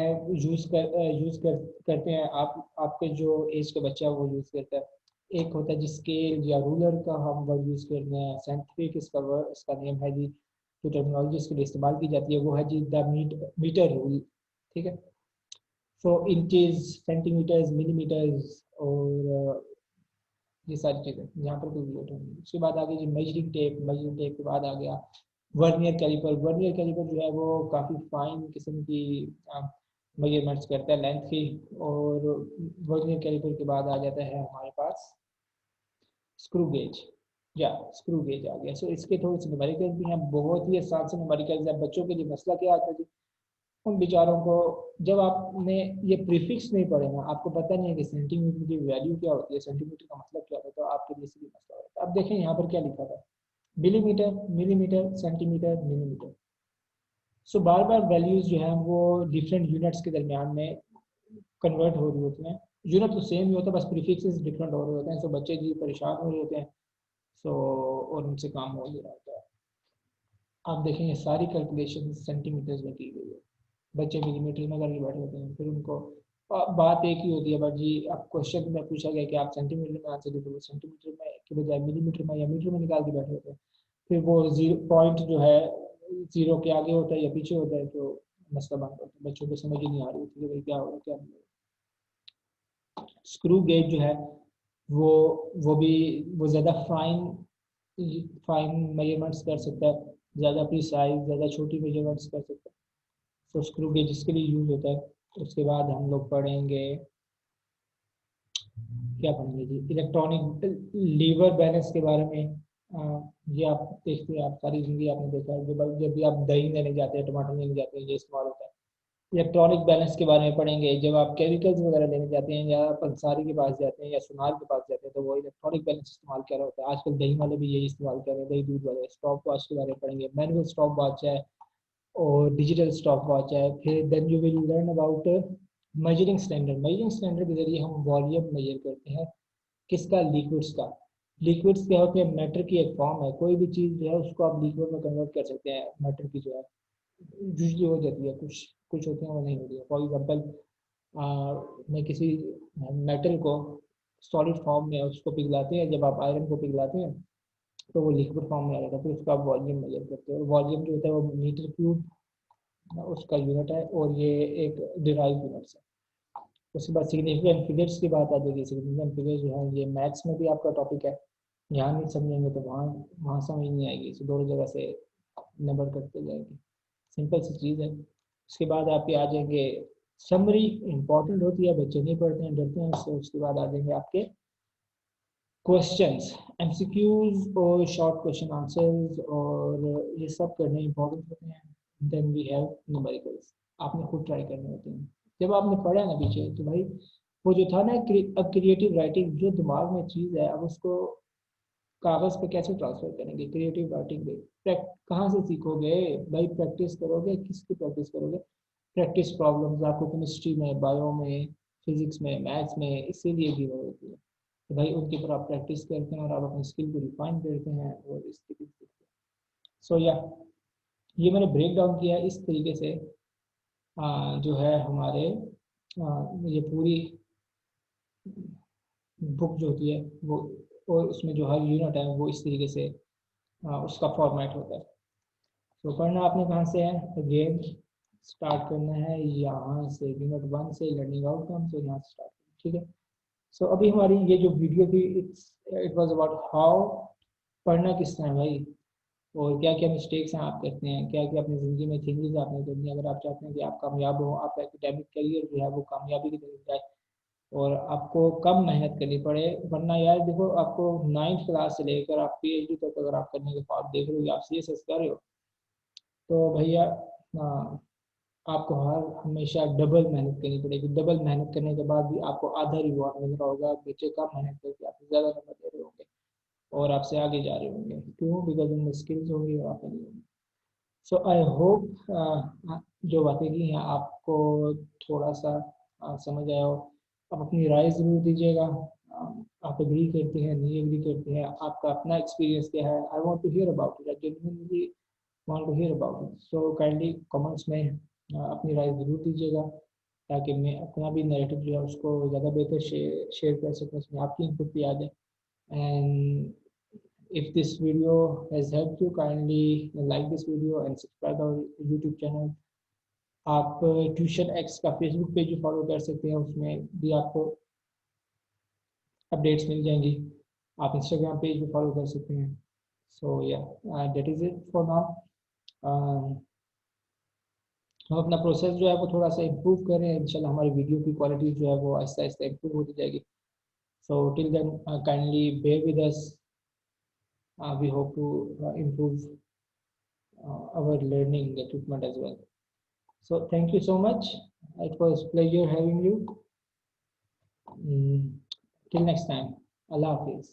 करते हैं आप, आपके जो एज का बच्चा है वो यूज़ करता है। एक होता है जी स्केल या रूलर का हम वर्ड यूज़ करते हैं। साइंटिफिक इसका वर्ड, इसका नेम है जी, जो टेक्नोलॉजी इसके लिए इस्तेमाल की जाती है वो है जी द मीटर रूल। ठीक है, सो इंचेस, सेंटीमीटर्स, मिलीमीटर्स और ये सारी चीज़ें यहाँ पर कैलकुलेट होंगी। उसके बाद आगे जो मेजरिंग टेप, मेजरिंग टेप के बाद आ गया वर्नियर कैलिपर। वर्नियर कैलिपर जो है वो काफ़ी फाइन किस्म की मेजरमेंट्स करता है लेंथ की। और वर्नियर कैलिपर के बाद आ जाता है हमारे पास स्क्रू गेज, या स्क्रू गेज आ गया। सो इसके थोड़े से न्यूमेरिकल भी हैं, बहुत ही आसान से न्यूमेरिकल है। बच्चों के लिए मसला क्या आता है जी, उन बेचारों को जब आपने ये प्रीफिक्स नहीं पढ़े ना, आपको पता नहीं है कि सेंटीमीटर की वैल्यू क्या होती है, सेंटीमीटर का मतलब क्या होता है, तो आपके लिए सीधी मसला होता है। अब देखें यहाँ पर क्या लिखा था, मिलीमीटर, मिलीमीटर, सेंटीमीटर, मिलीमीटर। सो बार बार वैल्यूज जो है वो डिफरेंट यूनिट्स के दरमियान में कन्वर्ट हो रही होती हैं। यूनिट तो सेम ही होता है, बस प्रीफिक्सेस डिफरेंट हो रहे होते हैं। सो बच्चे जी परेशान हो रहे होते हैं। सो और उनसे काम हो नहीं रहा होता है। आप देखेंगे सारी कैलकुलेशन सेंटीमीटर्स में की गई है, बच्चे मिलीमीटर में करके बैठे होते हैं। फिर उनको बात एक ही होती है, बट जी अब क्वेश्चन में पूछा गया कि आप सेंटीमीटर में आंसर दे, तो वो सेंटीमीटर में के बजाय मिलीमीटर में या मीटर में निकाल के बैठे होते हैं। फिर वो जीरो पॉइंट जो है जीरो के आगे होता है या पीछे होता है, तो मसला बन होता है। बच्चों को समझ ही नहीं आ रही होती है भाई क्या हो रहा है क्या नहीं हो रहा। स्क्रू गेज जो है वो वो ज़्यादा फाइन फाइन मेजरमेंट्स कर सकता है, ज़्यादा प्रिसाइज, ज़्यादा छोटी मेजरमेंट्स कर सकता है। तो स्क्रू गेज इसके लिए यूज होता है। उसके बाद हम लोग पढ़ेंगे, क्या पढ़ेंगे जी, इलेक्ट्रॉनिक लीवर बैलेंस के बारे में। ये आप देखते हैं, आप सारी जिंदगी आपने देखा है, जब भी आप दही लेने जाते हैं, टमाटर लेने जाते हैं, ये इस्तेमाल होता है। इलेक्ट्रॉनिक बैलेंस के बारे में पढ़ेंगे जब आप केमिकल्स वगैरह लेने जाते हैं या पंसारी के पास जाते हैं या सुनार के पास जाते हैं, तो वो इलेक्ट्रॉनिक बैलेंस इस्तेमाल कर रहा होता है। आजकल दही वाले भी यही इस्तेमाल कर रहे हैं, दही दूध वाले। स्टॉप वॉच के बारे में पढ़ेंगे, मैनुअल स्टॉप वॉच है और डिजिटल स्टॉप वॉच है। फिर then you will learn about measuring standard. Measuring standard के जरिए हम वॉल्यूम मेजर करते हैं, किसका? लिक्विड्स का। लिक्विड्स क्या होते हैं? मैटर की एक फॉर्म है। कोई भी चीज़ जो है उसको आप लिक्विड में कन्वर्ट कर सकते हैं, मैटर की जो है यूजली हो जाती है, कुछ कुछ होते हैं वो नहीं होती है। फॉर एग्जाम्पल, मैं किसी मेटल को सॉलिड फॉर्म में उसको पिघलाते हैं, जब आप आयरन को पिघलाते हैं तो वो लिक्विड फॉर्म में आ जाता है, फिर उसका आप वॉल्यूम मेजर करते हैं। वॉल्यूम जो होता है वो मीटर क्यूब उसका यूनिट है, और ये एक डिराइव यूनिट्स है। उसके बाद सिग्निफिकेंट फिगर्स की बात आ जाएगी। सिग्निफिकेंट फिगर्स जो है ये मैथ्स में भी आपका टॉपिक है। यहाँ नहीं समझेंगे तो वहाँ वहाँ समझ नहीं आएगी, इसे दोनों जगह से नंबर करते जाएंगे। सिंपल सी चीज़ है। उसके बाद आपके आ जाएंगे समरी। इंपॉर्टेंट होती है, बच्चे नहीं पढ़ते हैं, डरते हैं उससे। उसके बाद आ जाएंगे आपके क्वेश्चंस, एमसीक्यूज और शॉर्ट क्वेश्चन आंसर्स, और ये सब करने इंपॉर्टेंट होते हैं। देन वी हैव न्यूमेरिकल्स, आपने खुद ट्राई करने होते हैं। जब आपने पढ़ा ना पीछे, तो भाई वो जो था ना, अब क्रिएटिव राइटिंग जो दिमाग में चीज़ है, अब उसको कागज़ पे कैसे ट्रांसफर करेंगे? क्रिएटिव राइटिंग पे कहाँ से सीखोगे भाई? प्रैक्टिस करोगे। किसकी प्रैक्टिस करोगे? प्रैक्टिस प्रॉब्लम्स आपको केमिस्ट्री में, बायो में, फिजिक्स में, मैथ्स में इसीलिए गिवन होती है। तो भाई उनके ऊपर आप प्रैक्टिस करते हैं और आप अपनी स्किल को रिफाइन करते हैं और इसके सीखते हैं। सो या ये मैंने ब्रेक डाउन किया इस तरीके से। जो है हमारे ये पूरी बुक जो होती है वो, और उसमें जो हर यूनिट है वो इस तरीके से उसका फॉर्मेट होता है। तो पढ़ना आपने कहाँ से है? अगेन स्टार्ट करना है यहाँ से, यूनिट 1 से, लर्निंग आउटकम से, यहाँ से स्टार्ट करना, ठीक है। सो अभी हमारी ये जो वीडियो थी, इट वाज अबाउट हाउ पढ़ना किस तरह है भाई, और क्या क्या मिस्टेक्स हैं आप करते हैं, क्या क्या अपनी ज़िंदगी में चेंजेस आपने करनी है, अगर आप चाहते हैं कि आप कामयाब हो, आपका एकेडमिक करियर जो है वो कामयाबी की तरफ जाए और आपको कम मेहनत करनी पड़े। वरना यार देखो, आपको 9th क्लास से लेकर आप पीएचडी तक अगर आप करने के बाद देख रहे हो कि आप सीएसएस कर रहे हो, तो भैया आपको हर हमेशा डबल मेहनत करनी पड़ेगी। डबल मेहनत करने के बाद भी आपको आधा रिवॉर्ड मिल रहा होगा, बच्चे कम मेहनत करके आपसे ज़्यादा नंबर दे रहे होंगे और आपसे आगे जा रहे होंगे। क्यों? बिकॉज उनमें स्किल्स होंगी और आप नहीं होंगे। सो आई होप जो बातें की हैं आपको थोड़ा सा समझ आया हो। आप अपनी राय ज़रूर दीजिएगा। आप एग्री करते हैं, नहीं एग्री करते हैं, आपका अपना एक्सपीरियंस क्या है? I want to hear about it, I genuinely want to hear about it. So kindly comments में अपनी राय ज़रूर दीजिएगा, ताकि मैं अपना भी नैरेटिव जो है उसको ज़्यादा बेहतर शेयर कर सकूँ, उसमें आपकी इनपुट भी आ जाए। And if this video has helped you, kindly like this video and subscribe our YouTube channel. आप ट्यूशन एक्स का फेसबुक पेज भी फॉलो कर सकते हैं, उसमें भी आपको अपडेट्स मिल जाएंगी। आप इंस्टाग्राम पेज भी फॉलो कर सकते हैं। सो या that is it for now. हम अपना प्रोसेस जो है वो थोड़ा सा इम्प्रूव कर रहे हैं। इंशाल्लाह हमारी वीडियो की क्वालिटी जो है वो आहिस्ता आहिस्ता इम्प्रूव होती जाएगी। So till then kindly bear with us. We hope to improve our learning equipment as well. So thank you so much. It was pleasure having you. Till next time. Allah Hafiz.